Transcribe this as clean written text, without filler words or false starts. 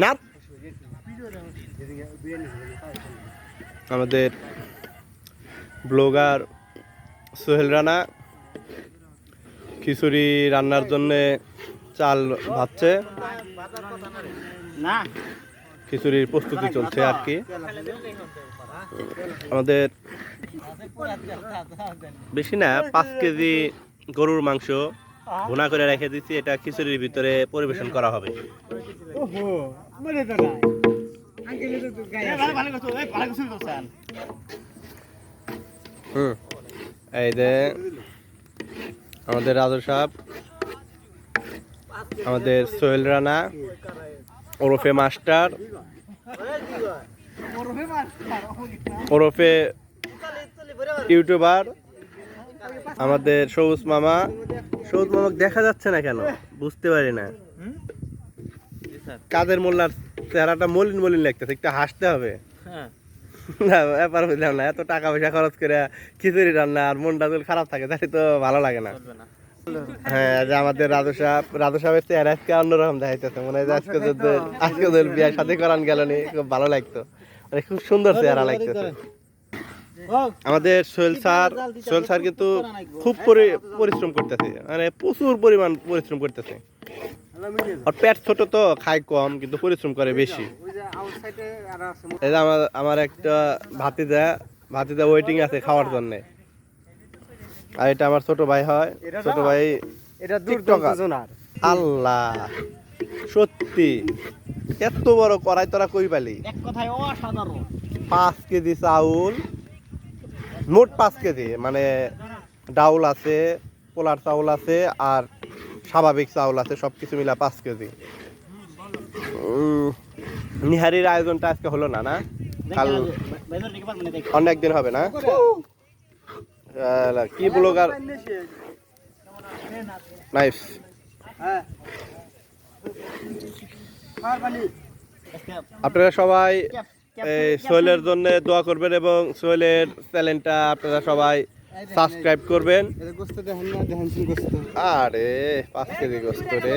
না আমাদের ব্লগার সোহেল রানা খিচুড়ি রান্নার জন্য চাল ভাজছে, খিচুড়ির প্রস্তুতি চলছে আর কি। আমাদের বেশি না 5 কেজি গরুর মাংস ভুনা করে রেখে দিচ্ছি, এটা খিচুড়ির ভিতরে পরিবেশন করা হবে। এই যে আমাদের রাজু সাহেব, আমাদের সোহেল রানা ওরফে মাস্টার, ওরফে ইউটিউবার, আমাদের সবুজ মামা। সবুজ মামাকে দেখা যাচ্ছে না কেন বুঝতে পারি না। কাদের মোল্লার চেহারাটা মলিন মলিন লাগতেছে, একটু হাসতে হবে। না ব্যাপার বুঝলাম না, এত টাকা পয়সা খরচ করে খিচুড়ি রান্না আর মনটা যদি খারাপ থাকে তাহলে তো ভালো লাগে না। হ্যাঁ, যে আমাদের রাজু সাহেবের চেহারা আজকে অন্যরকম দেখাইতেছে, মনে হয় আজকে ওদের বিয়ে সাথে করান গেল নি, খুব ভালো লাগতো, মানে খুব সুন্দর চেহারা লাগতেছে। আমাদের সোহেল স্যার কিন্তু খুব পরিশ্রম করতেছে, মানে প্রচুর পরিমাণ পরিশ্রম করতেছে। আর পেট ছোট তো খায় কম কিন্তু পরিশ্রম করে বেশি। এই যে আমার একটা ভাতিজা ওয়েটিং আছে খাওয়ার জন্য। আর এটা আমার ছোট ভাই হয়, ছোট ভাই এটা টিকটকার। আল্লাহ সত্যি এত বড় কড়াই তোরা কই পালি? এক কথায় অসাধারণ। 5 কেজি চাউল, মোট 5 কেজি, মানে ডাউল আছে, পোলার চাউল আছে আর স্বাভাবিক চাউল আছে, সবকিছু মিলা 5 কেজি। নিহারির আয়োজনটা আজকে হলো না, না কাল অনেক দিন হবে না? কি ব্লগার নাইস। আপনারা সবাই সোহেলের জন্য দোয়া করবেন এবং সোহেলের চ্যানেলটা আপনারা সবাই সাবস্ক্রাইব করবেন। আরে 5 কেজি গোস্ত রে।